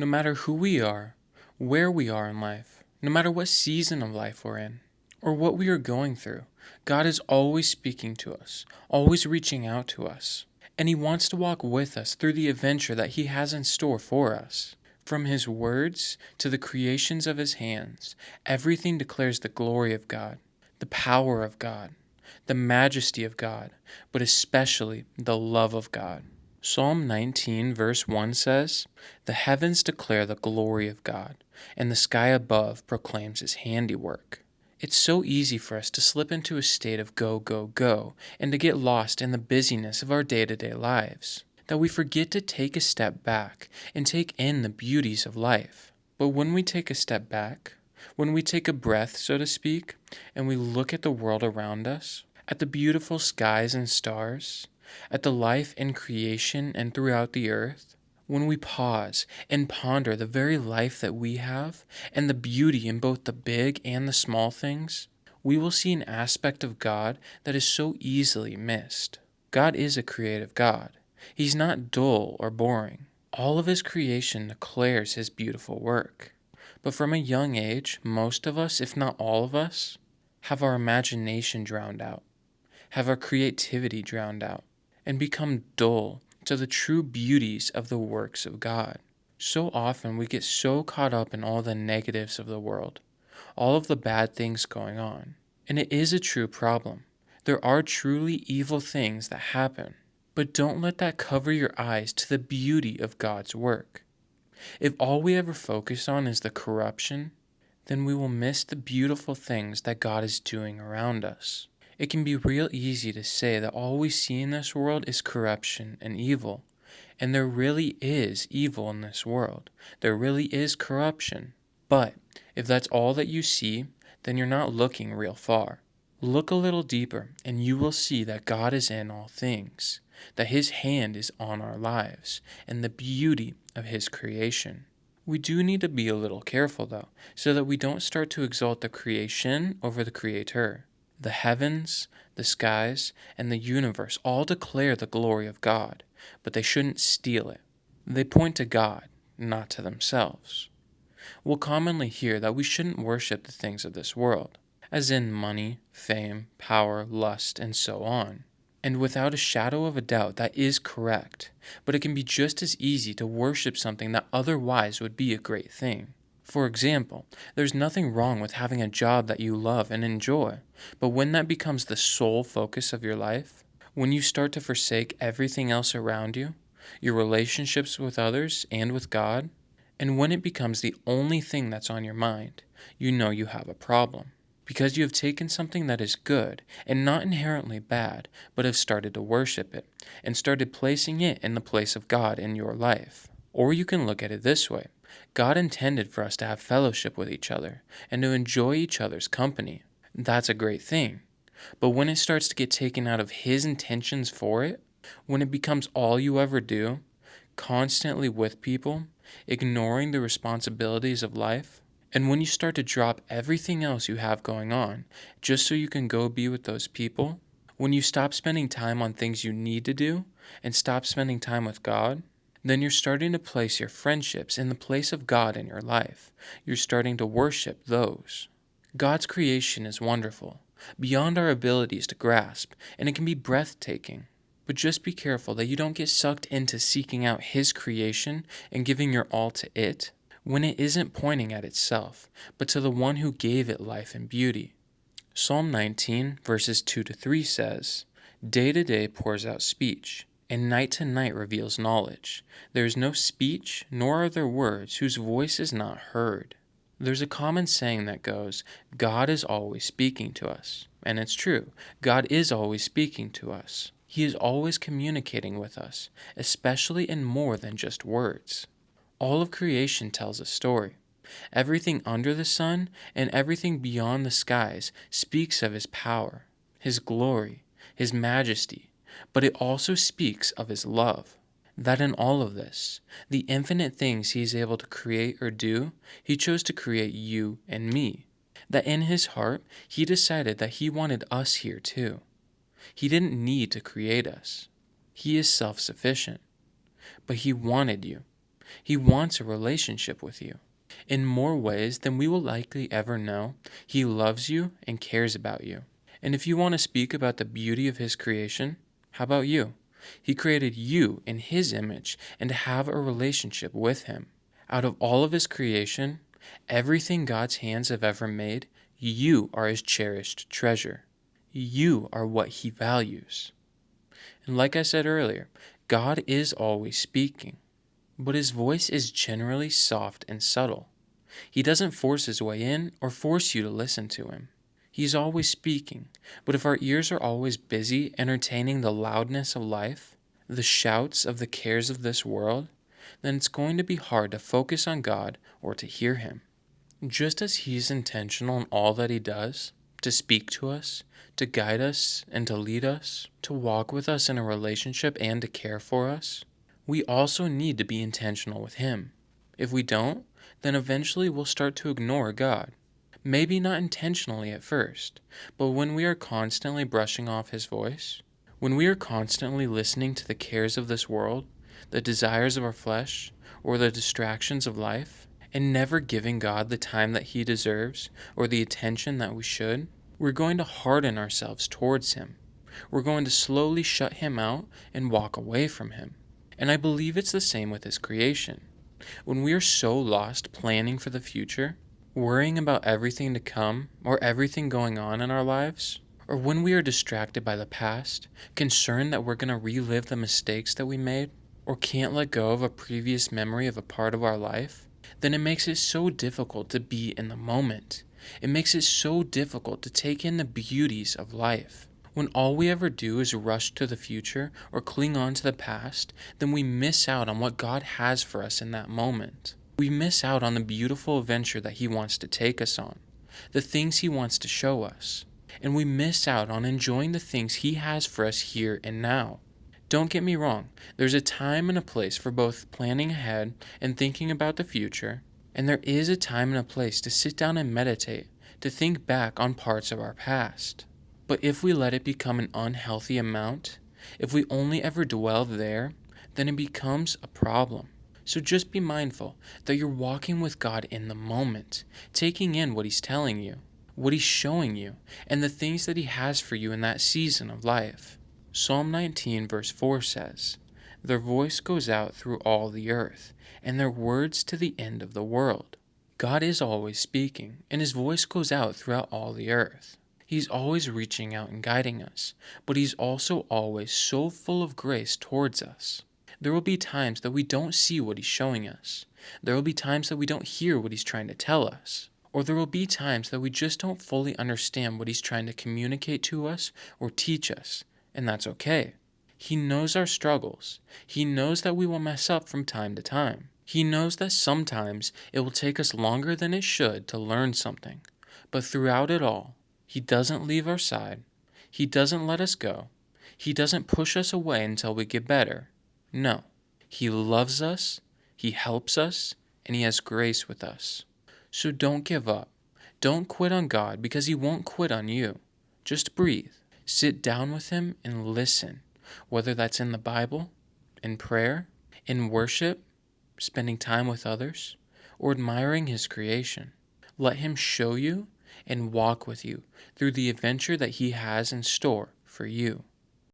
No matter who we are, where we are in life, no matter what season of life we're in, or what we are going through, God is always speaking to us, always reaching out to us. And He wants to walk with us through the adventure that He has in store for us. From His words to the creations of His hands, everything declares the glory of God, the power of God, the majesty of God, but especially the love of God. Psalm 19 verse 1 says, "The heavens declare the glory of God, and the sky above proclaims His handiwork." It's so easy for us to slip into a state of go, go, go, and to get lost in the busyness of our day-to-day lives, that we forget to take a step back and take in the beauties of life. But when we take a step back, when we take a breath, so to speak, and we look at the world around us, at the beautiful skies and stars, at the life in creation and throughout the earth, when we pause and ponder the very life that we have and the beauty in both the big and the small things, we will see an aspect of God that is so easily missed. God is a creative God. He's not dull or boring. All of His creation declares His beautiful work. But from a young age, most of us, if not all of us, have our imagination drowned out, have our creativity drowned out, and become dull to the true beauties of the works of God. So often we get so caught up in all the negatives of the world, all of the bad things going on. And it is a true problem. There are truly evil things that happen, but don't let that cover your eyes to the beauty of God's work. If all we ever focus on is the corruption, then we will miss the beautiful things that God is doing around us. It can be real easy to say that all we see in this world is corruption and evil, and there really is evil in this world. There really is corruption. But if that's all that you see, then you're not looking real far. Look a little deeper, and you will see that God is in all things, that His hand is on our lives, and the beauty of His creation. We do need to be a little careful, though, so that we don't start to exalt the creation over the Creator. The heavens, the skies, and the universe all declare the glory of God, but they shouldn't steal it. They point to God, not to themselves. We'll commonly hear that we shouldn't worship the things of this world, as in money, fame, power, lust, and so on. And without a shadow of a doubt, that is correct, but it can be just as easy to worship something that otherwise would be a great thing. For example, there's nothing wrong with having a job that you love and enjoy, but when that becomes the sole focus of your life, when you start to forsake everything else around you, your relationships with others and with God, and when it becomes the only thing that's on your mind, you know you have a problem. Because you have taken something that is good and not inherently bad, but have started to worship it, and started placing it in the place of God in your life. Or you can look at it this way. God intended for us to have fellowship with each other and to enjoy each other's company. That's a great thing. But when it starts to get taken out of His intentions for it, when it becomes all you ever do, constantly with people, ignoring the responsibilities of life, and when you start to drop everything else you have going on just so you can go be with those people, when you stop spending time on things you need to do and stop spending time with God, then you're starting to place your friendships in the place of God in your life. You're starting to worship those. God's creation is wonderful, beyond our abilities to grasp, and it can be breathtaking. But just be careful that you don't get sucked into seeking out His creation and giving your all to it, when it isn't pointing at itself, but to the one who gave it life and beauty. Psalm 19, verses 2-3 says, "Day to day pours out speech, and night to night reveals knowledge. There is no speech, nor are there words whose voice is not heard." There's a common saying that goes, God is always speaking to us. And it's true. God is always speaking to us. He is always communicating with us, especially in more than just words. All of creation tells a story. Everything under the sun and everything beyond the skies speaks of His power, His glory, His majesty, but it also speaks of His love. That in all of this, the infinite things He is able to create or do, He chose to create you and me. That in His heart, He decided that He wanted us here too. He didn't need to create us. He is self-sufficient. But He wanted you. He wants a relationship with you. In more ways than we will likely ever know, He loves you and cares about you. And if you want to speak about the beauty of His creation, how about you? He created you in His image and to have a relationship with Him. Out of all of His creation, everything God's hands have ever made, you are His cherished treasure. You are what He values. And like I said earlier, God is always speaking, but His voice is generally soft and subtle. He doesn't force His way in or force you to listen to Him. He's always speaking, but if our ears are always busy entertaining the loudness of life, the shouts of the cares of this world, then it's going to be hard to focus on God or to hear Him. Just as He's intentional in all that He does, to speak to us, to guide us and to lead us, to walk with us in a relationship and to care for us, we also need to be intentional with Him. If we don't, then eventually we'll start to ignore God. Maybe not intentionally at first, but when we are constantly brushing off His voice, when we are constantly listening to the cares of this world, the desires of our flesh, or the distractions of life, and never giving God the time that He deserves or the attention that we should, we're going to harden ourselves towards Him. We're going to slowly shut Him out and walk away from Him. And I believe it's the same with His creation. When we are so lost planning for the future, worrying about everything to come or everything going on in our lives, or when we are distracted by the past, concerned that we're going to relive the mistakes that we made, or can't let go of a previous memory of a part of our life, then it makes it so difficult to be in the moment. It makes it so difficult to take in the beauties of life. When all we ever do is rush to the future or cling on to the past, then we miss out on what God has for us in that moment. We miss out on the beautiful adventure that He wants to take us on, the things He wants to show us, and we miss out on enjoying the things He has for us here and now. Don't get me wrong, there's a time and a place for both planning ahead and thinking about the future, and there is a time and a place to sit down and meditate, to think back on parts of our past. But if we let it become an unhealthy amount, if we only ever dwell there, then it becomes a problem. So just be mindful that you're walking with God in the moment, taking in what He's telling you, what He's showing you, and the things that He has for you in that season of life. Psalm 19 verse 4 says, "Their voice goes out through all the earth, and their words to the end of the world." God is always speaking, and His voice goes out throughout all the earth. He's always reaching out and guiding us, but He's also always so full of grace towards us. There will be times that we don't see what He's showing us. There will be times that we don't hear what He's trying to tell us. Or there will be times that we just don't fully understand what He's trying to communicate to us or teach us, and that's okay. He knows our struggles. He knows that we will mess up from time to time. He knows that sometimes it will take us longer than it should to learn something. But throughout it all, He doesn't leave our side. He doesn't let us go. He doesn't push us away until we get better. No, He loves us, He helps us, and He has grace with us. So don't give up. Don't quit on God because He won't quit on you. Just breathe. Sit down with Him and listen, whether that's in the Bible, in prayer, in worship, spending time with others, or admiring His creation. Let Him show you and walk with you through the adventure that He has in store for you.